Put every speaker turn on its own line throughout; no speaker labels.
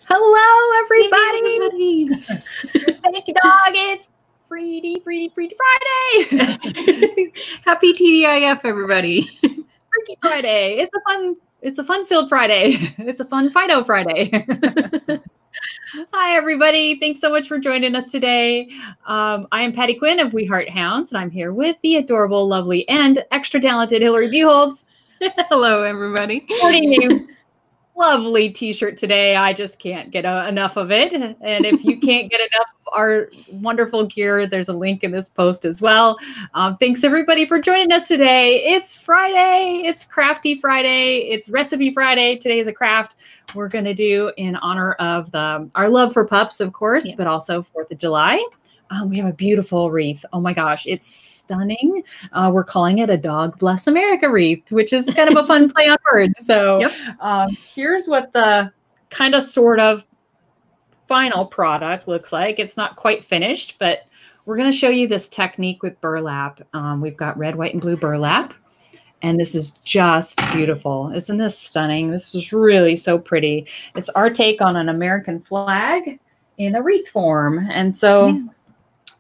Hello, everybody.
Hey,
Thank you, dog. It's Freedy Friday.
happy TDIF, everybody.
Freaky Friday. It's a fun-filled Friday. It's a fun Fido Friday. Hi, everybody. Thanks so much for joining us today. I am Patty Quinn of We Heart Hounds, and I'm here with the adorable, lovely, and extra talented Hillary Buholtz.
Hello, everybody.
Sporting a lovely t-shirt today. I just can't get enough of it. And if you can't get enough of our wonderful gear, there's a link in this post as well. Thanks everybody for joining us today. It's Friday. It's Crafty Friday. It's Recipe Friday. Today is a craft we're going to do in honor of our love for pups, of course, but also 4th of July. We have a beautiful wreath. Oh my gosh, it's stunning. We're calling it a Dog Bless America Wreath, which is kind of a fun play on words. So here's what the kind of sort of final product looks like. It's not quite finished, but we're going to show you this technique with burlap. We've got red, white, and blue burlap. And this is just beautiful. Isn't this stunning? This is really so pretty. It's our take on an American flag in a wreath form. And so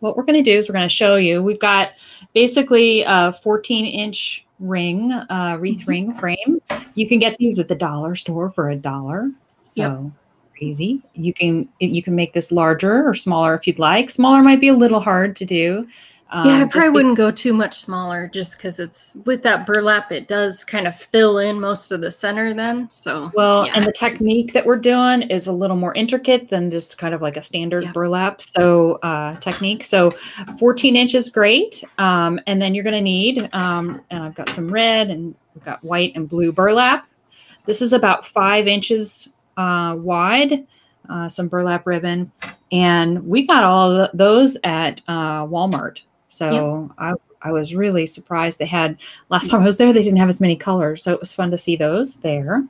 what we're going to do is we're going to show you, we've got basically a 14-inch ring, wreath ring frame. You can get these at the dollar store for $1. So easy. You can make this larger or smaller if you'd like. Smaller might be a little hard to do.
Yeah, I probably wouldn't go too much smaller just because it's with that burlap, it does kind of fill in most of the center then. So,
and the technique that we're doing is a little more intricate than just kind of like a standard burlap technique. So 14 inches, great. And then you're going to need, and I've got some red and we've got white and blue burlap. This is about 5 inches wide, some burlap ribbon. And we got all those at Walmart. So I was really surprised they had, last time I was there, they didn't have as many colors. So it was fun to see those there.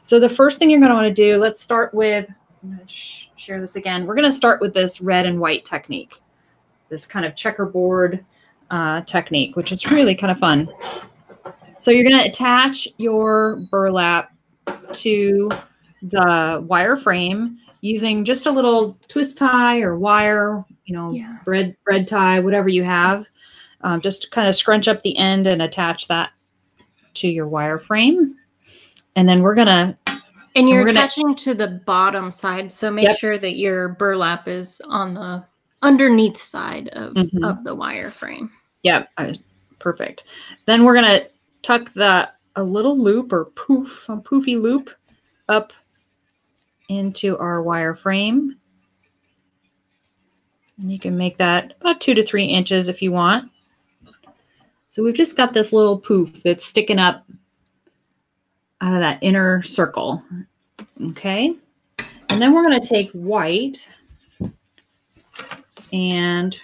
So the first thing you're going to want to do, let's start with, I'm going to share this again. We're going to start with this red and white technique, this kind of checkerboard technique, which is really kind of fun. So you're going to attach your burlap to the wire frame using just a little twist tie or wire, bread tie, whatever you have. Just kind of scrunch up the end and attach that to your wire frame. And then we're going to...
And you're attaching to the bottom side, so make sure that your burlap is on the underneath side of the wire frame.
Yep, perfect. Then we're going to tuck a little loop or poofy loop up into our wire frame. And you can make that about 2 to 3 inches if you want. So we've just got this little poof that's sticking up out of that inner circle. Okay. And then we're going to take white and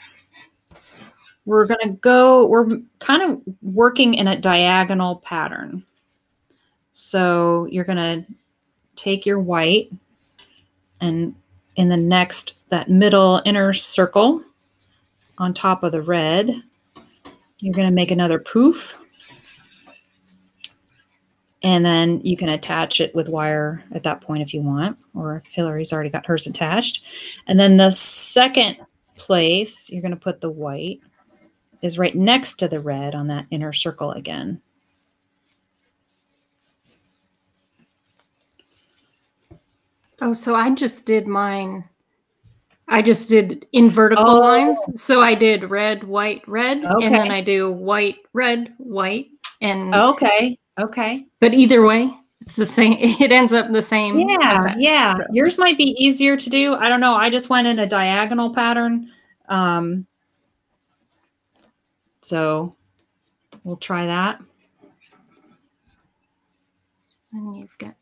we're kind of working in a diagonal pattern. So you're going to take your white and in that middle inner circle on top of the red, you're going to make another poof. And then you can attach it with wire at that point if you want, or if Hillary's already got hers attached. And then the second place you're going to put the white is right next to the red on that inner circle again.
Oh, so I just did mine. I just did in vertical lines. So I did red, white, red, and then I do white, red, white, and
okay.
But either way, it's the same. It ends up the same.
Yeah. So. Yours might be easier to do. I don't know. I just went in a diagonal pattern. So we'll try that.
And you've got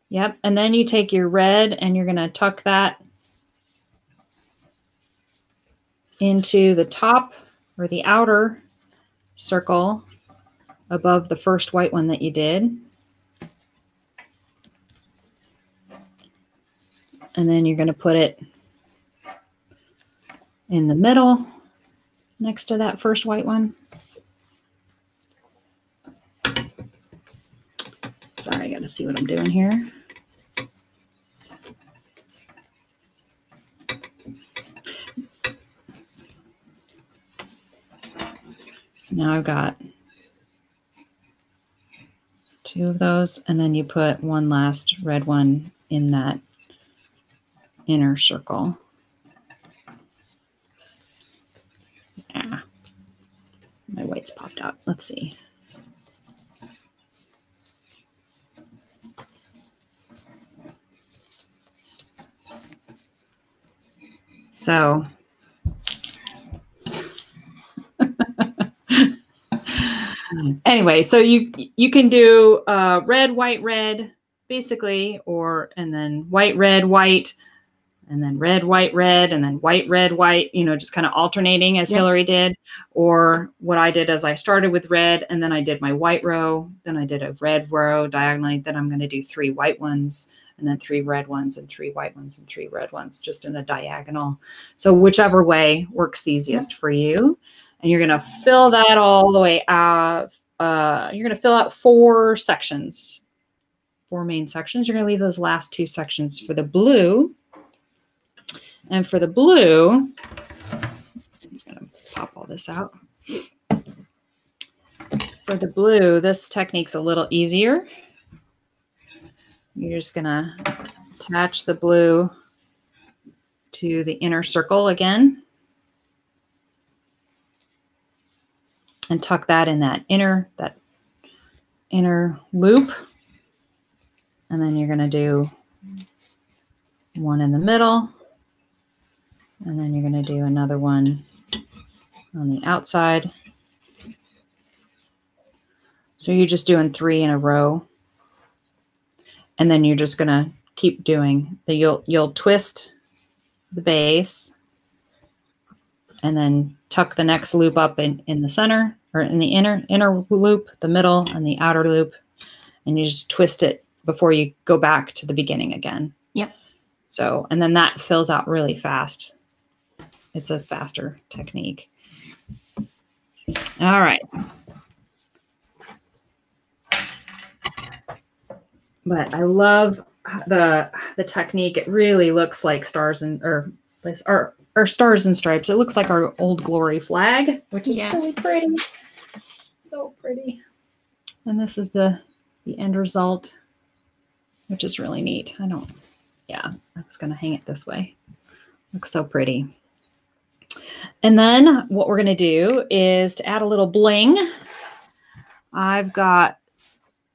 Yep. And then you take your red and you're going to tuck that into the top or the outer circle above the first white one that you did. And then you're going to put it in the middle next to that first white one. Sorry, I got to see what I'm doing here. So now I've got 2 of those, and then you put one last red one in that inner circle. Ah, my white's popped out. Let's see. So anyway, so you can do red, white, red, basically, and then white, red, white, and then red, white, red, and then white, red, white, you know, just kind of alternating as Hillary did. Or what I did is I started with red, and then I did my white row, then I did a red row diagonally, then I'm going to do 3 white ones, and then 3 red ones, and 3 white ones, and 3 red ones, just in a diagonal. So whichever way works easiest for you. And you're going to fill that all the way out. You're going to fill out 4 sections, 4 main sections. You're going to leave those last 2 sections for the blue. And for the blue, I'm just going to pop all this out. For the blue, this technique's a little easier. You're just going to attach the blue to the inner circle again. And tuck that in that inner loop. And then you're going to do one in the middle. And then you're going to do another one on the outside. So you're just doing 3 in a row. And then you're just going to keep doing the, you'll twist the base and then tuck the next loop up in the center, or in the inner loop, the middle, and the outer loop. And you just twist it before you go back to the beginning again.
Yep.
So, and then that fills out really fast. It's a faster technique. All right. But I love the technique. It really looks like stars and or stars and stripes. It looks like our Old Glory flag, which is really pretty. So pretty. And this is the end result, which is really neat. I was going to hang it this way. Looks so pretty. And then what we're going to do is to add a little bling. I've got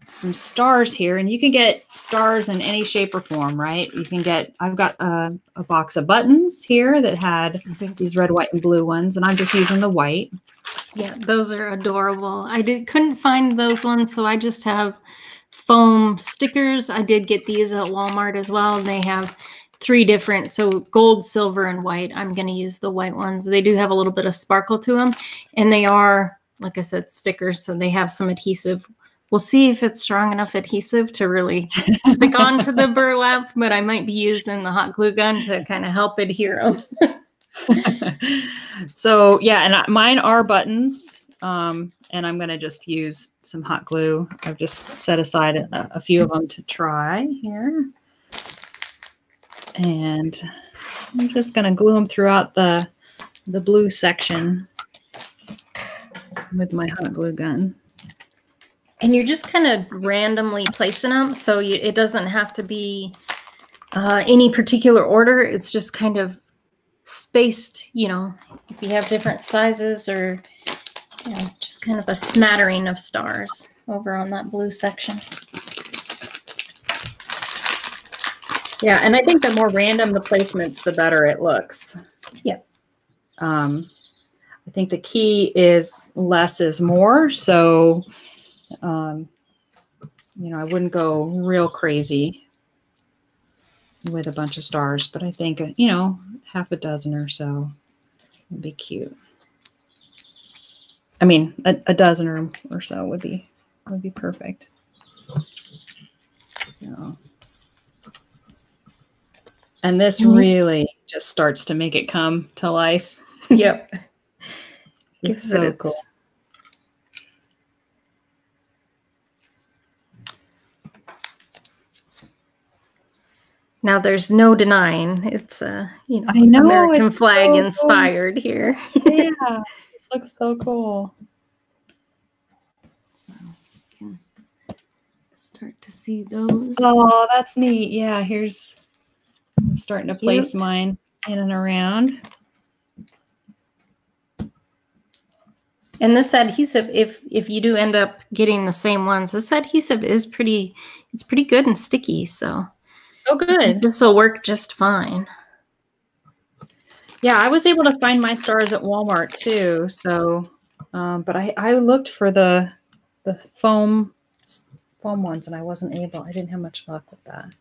some stars here, and you can get stars in any shape or form, right? You can get, I've got a box of buttons here that had these red, white, and blue ones, and I'm just using the white.
Yeah, those are adorable. I couldn't find those ones, so I just have foam stickers. I did get these at Walmart as well. They have 3 different, so gold, silver, and white. I'm going to use the white ones. They do have a little bit of sparkle to them, and they are, like I said, stickers, so they have some adhesive. We'll see if it's strong enough adhesive to really stick onto the burlap, but I might be using the hot glue gun to kind of help adhere them.
So yeah, and mine are buttons, and I'm going to just use some hot glue. I've just set aside a few of them to try here. And I'm just going to glue them throughout the blue section with my hot glue gun.
And you're just kind of randomly placing them, so it doesn't have to be any particular order. It's just kind of spaced, you know, if you have different sizes, or you know, just kind of a smattering of stars over on that blue section.
Yeah, and I think the more random the placements, the better it looks.
Yep.
I think the key is less is more. So, you know, I wouldn't go real crazy with a bunch of stars, but I think, you know, half a dozen or so would be cute. I mean, a dozen or so would be perfect. So. And this really just starts to make it come to life.
Yep.
It's so cool.
Now there's no denying it's you know,
I know,
American
it's
flag
so
inspired
cool.
Here.
Yeah, this looks so cool.
So you can start to see those.
Oh, that's neat. Yeah, I'm starting to place mine in and around.
And this adhesive, if you do end up getting the same ones, this adhesive is pretty good and sticky. So,
oh, good.
This will work just fine.
Yeah, I was able to find my stars at Walmart too. So, but I looked for the foam ones, and I wasn't able. I didn't have much luck with that.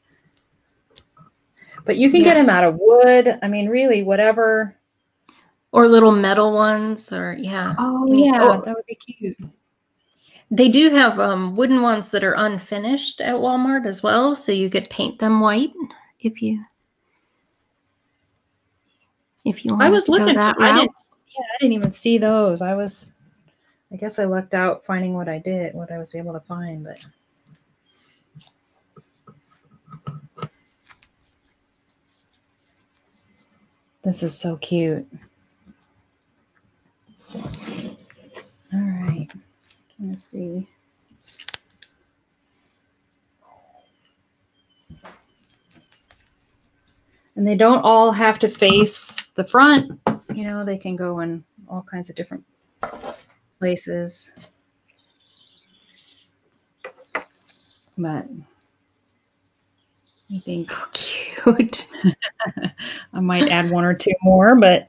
But you can get them out of wood. I mean, really, whatever.
Or little metal ones, or yeah.
Oh, yeah, that would be cute.
They do have wooden ones that are unfinished at Walmart as well, so you could paint them white if you want.
I was
to
looking
go that route.
I didn't even see those. I guess I lucked out finding what I was able to find, but. This is so cute. All right. Let's see. And they don't all have to face the front. You know, they can go in all kinds of different places. But I think
cute.
I might add one or two more, but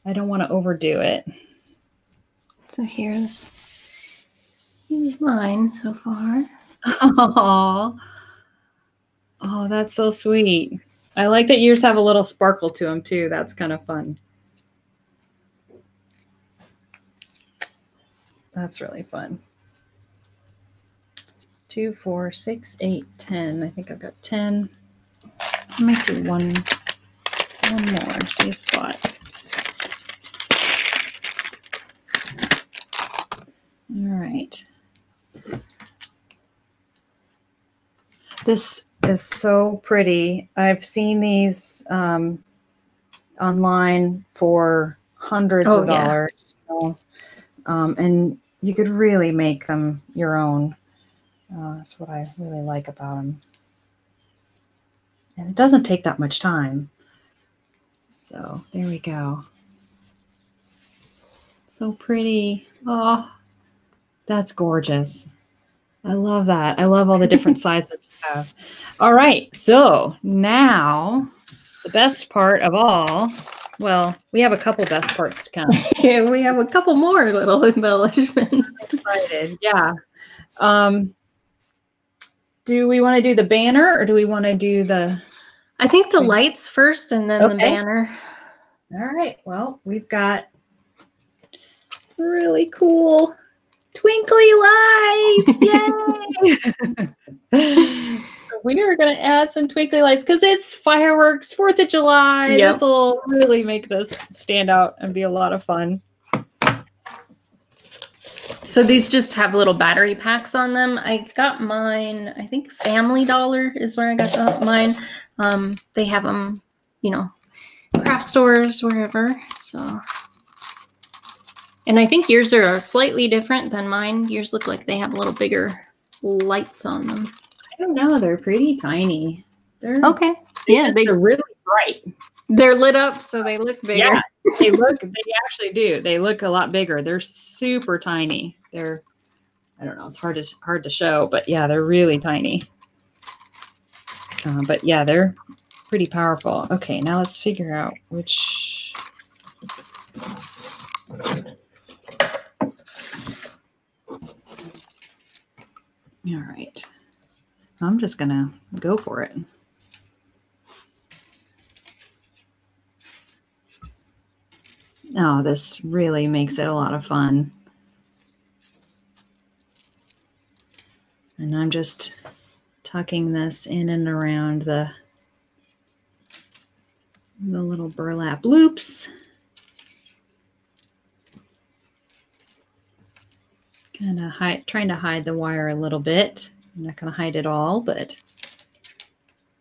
I don't want to overdo it.
So here's mine so far.
Oh, that's so sweet. I like that yours have a little sparkle to them too. That's kind of fun. That's really fun. 2, 4, 6, 8, 10. I think I've got 10. I might do one more. See a spot. All right. This is so pretty. I've seen these online for hundreds of dollars. You know? And you could really make them your own. That's what I really like about them. And it doesn't take that much time. So there we go. So pretty. Oh, that's gorgeous. I love that. I love all the different sizes you have. All right. So now the best part of all, well, we have a couple best parts to come.
Yeah, we have a couple more little embellishments.
I'm excited. Yeah. Do we want to do the banner or do we want to do the...
I think the lights first and then the banner.
All right. Well, we've got really cool twinkly lights. Yay! We are going to add some twinkly lights because it's fireworks, 4th of July. Yep. This will really make this stand out and be a lot of fun.
So these just have little battery packs on them. I got mine, I think Family Dollar is where I got mine. They have them, you know, craft stores, wherever. So, and I think yours are slightly different than mine. Yours look like they have a little bigger lights on them.
I don't know. They're pretty tiny. They're
they're
really bright.
They're lit up, so they look bigger.
Yeah, they actually do. They look a lot bigger. They're super tiny. I don't know. It's hard to show, but yeah, they're really tiny. But yeah, they're pretty powerful. Okay, now let's figure out which. All right. I'm just going to go for it. Oh, this really makes it a lot of fun. And I'm just tucking this in and around the little burlap loops. Kind of trying to hide the wire a little bit. I'm not going to hide it all, but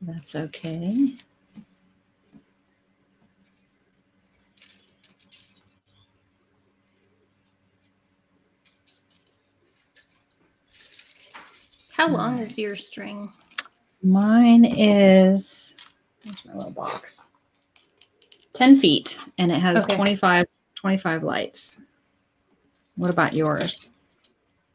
that's okay.
How long is your string?
Mine is, where's my little box? 10 feet, and it has 25 lights. What about yours?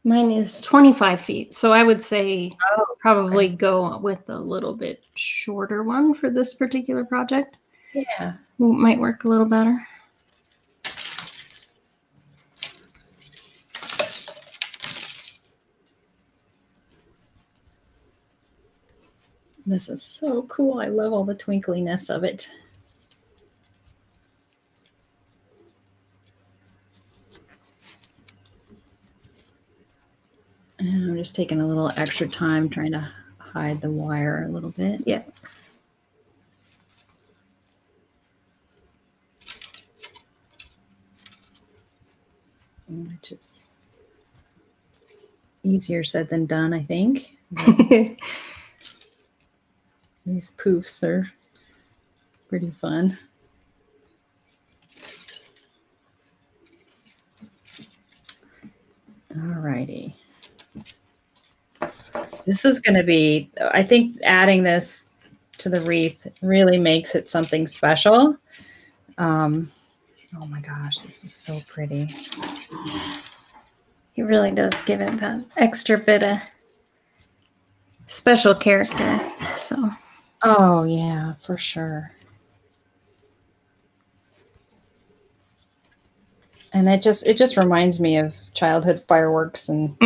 Mine is 25 feet. So I would say probably go with a little bit shorter one for this particular project.
Yeah.
Might work a little better.
This is so cool. I love all the twinkliness of it. And I'm just taking a little extra time trying to hide the wire a little bit.
Yeah.
Which is easier said than done, I think. These poofs are pretty fun. All righty. This is going to be, I think adding this to the wreath really makes it something special. Oh my gosh, this is so pretty.
It really does give it that extra bit of special character. So.
Oh yeah, for sure. And it just reminds me of childhood fireworks and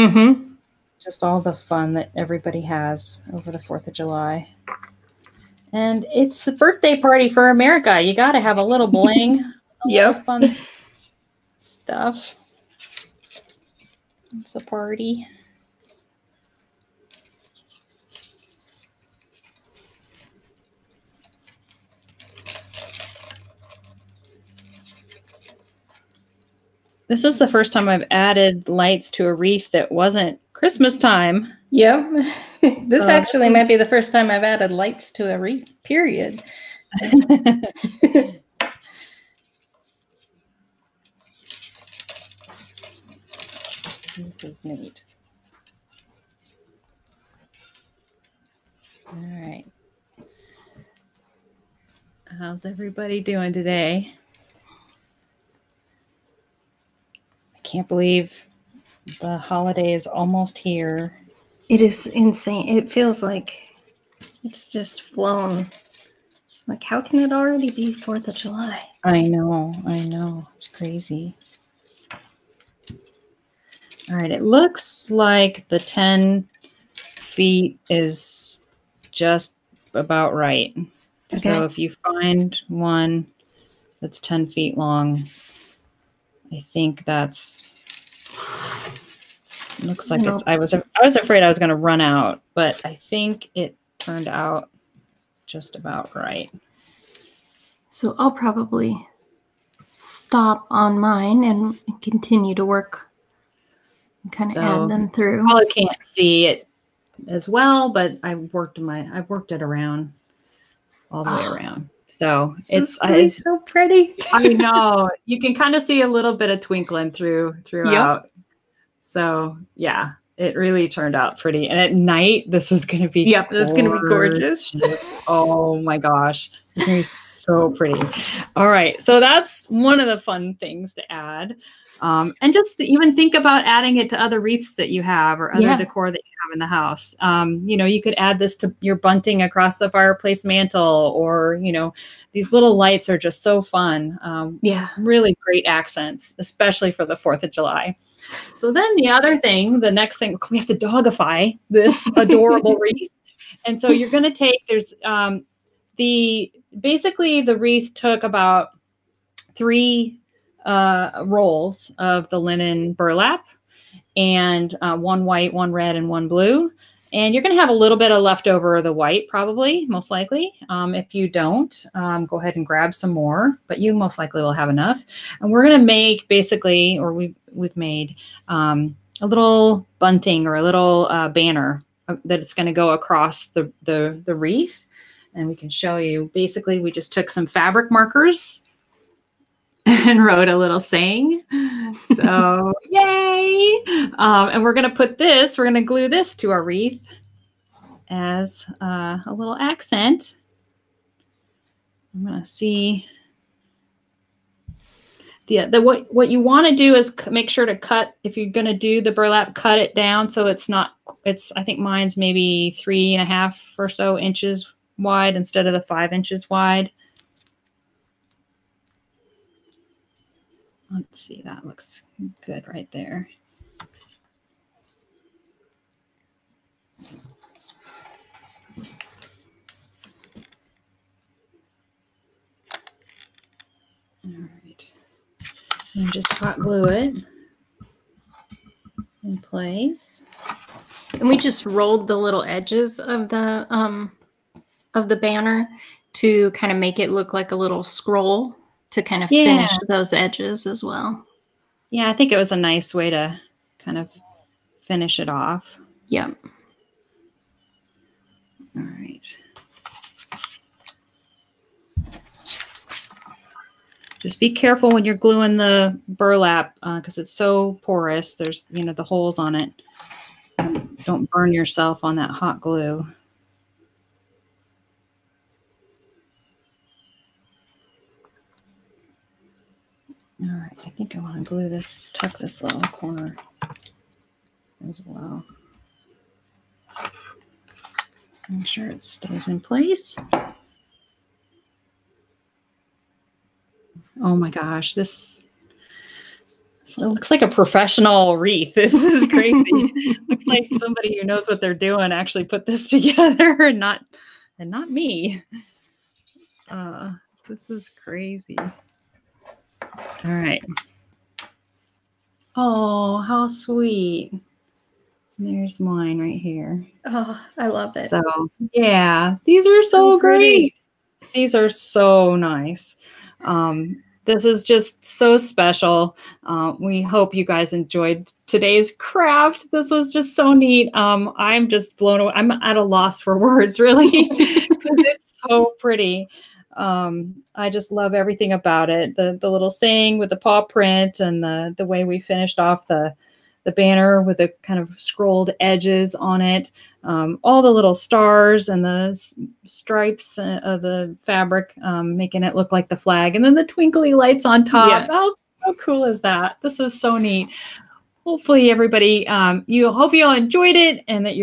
just all the fun that everybody has over the 4th of July. And it's the birthday party for America. You got to have a little bling, a little fun stuff. It's a party. This is the first time I've added lights to a wreath that wasn't Christmas time.
Yep. This actually might be the first time I've added lights to a wreath, period.
This is neat. All right. How's everybody doing today? I can't believe the holiday is almost here.
It is insane. It feels like it's just flown. Like, how can it already be 4th of July?
I know. It's crazy. All right. It looks like the 10 feet is just about right. Okay. So if you find one that's 10 feet long, I think that's, looks like it's, I was afraid I was going to run out, but I think it turned out just about right.
So I'll probably stop on mine and continue to work and kind of add them through.
Probably can't see it as well, but I've worked it around all the way around. So it's
so pretty.
I know you can kind of see a little bit of twinkling throughout. Yep. So yeah, it really turned out pretty. And at night, this is going to be
this is going to be gorgeous.
Oh my gosh, it's going to be so pretty. All right, so that's one of the fun things to add. And just even think about adding it to other wreaths that you have or other decor that you have in the house. You could add this to your bunting across the fireplace mantle, or, these little lights are just so fun. Really great accents, especially for the 4th of July. So then the next thing, we have to dogify this adorable wreath. And so you're going to take, basically the wreath took about 3 rolls of the linen burlap, and 1 white, 1 red, and 1 blue. And you're going to have a little bit of leftover of the white, probably, most likely. If you don't, go ahead and grab some more, but you most likely will have enough. And we're going to make basically, or we've made a little bunting or a little banner that it's going to go across the wreath. And we can show you, basically, we just took some fabric markers and wrote a little saying. So yay! And we're going to glue this to our wreath as a little accent. I'm going to see. What you want to do is make sure to cut, if you're going to do the burlap, cut it down so I think mine's maybe 3.5 or so inches wide instead of the 5 inches wide. Let's see, that looks good right there. All right. And just hot glue it in place.
And we just rolled the little edges of the banner to kind of make it look like a little scroll to kind of finish those edges as well.
Yeah, I think it was a nice way to kind of finish it off.
Yep.
All right. Just be careful when you're gluing the burlap because it's so porous. There's, the holes on it. Don't burn yourself on that hot glue. All right, I think I want to glue this, tuck this little corner as well. Make sure it stays in place. Oh my gosh, this looks like a professional wreath. This is crazy. Looks like somebody who knows what they're doing actually put this together and not me. This is crazy. All right. Oh, how sweet. There's mine right here.
Oh, I love it.
So yeah, these are so great. These are so nice. This is just so special. We hope you guys enjoyed today's craft. This was just so neat. I'm just blown away. I'm at a loss for words, really, because it's so pretty. I just love everything about it. The little saying with the paw print and the way we finished off the banner with the kind of scrolled edges on it. All the little stars and the stripes of the fabric, making it look like the flag. And then the twinkly lights on top. Yeah. How cool is that? This is so neat. Hopefully everybody, hope you all enjoyed it and that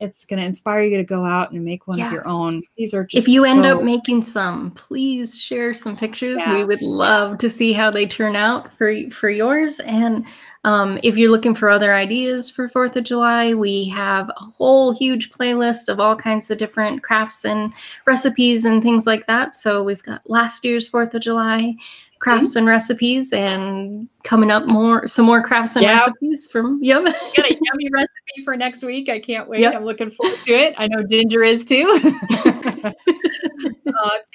it's gonna inspire you to go out and make one of your own. These are just
if you end up making some, please share some pictures. Yeah. We would love to see how they turn out for yours. And if you're looking for other ideas for 4th of July, we have a whole huge playlist of all kinds of different crafts and recipes and things like that. So we've got last year's 4th of July crafts and recipes, and coming up some more crafts and recipes from
Got a yummy recipe for next week. I can't wait. I'm looking forward to it. I know Ginger is too.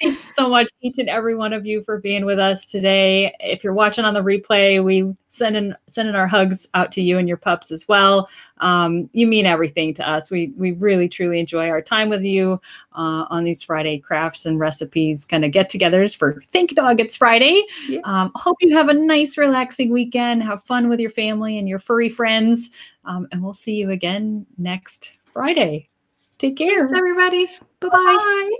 Thank you so much, each and every one of you, for being with us today. If you're watching on the replay, we sending our hugs out to you and your pups as well. You mean everything to us. We really truly enjoy our time with you on these Friday crafts and recipes kind of get-togethers for Think Dog It's Friday. Yeah. Hope you have a nice, relaxing weekend. Have fun with your family and your furry friends. And we'll see you again next Friday. Take care.
Thanks, everybody. Bye-bye.
Bye.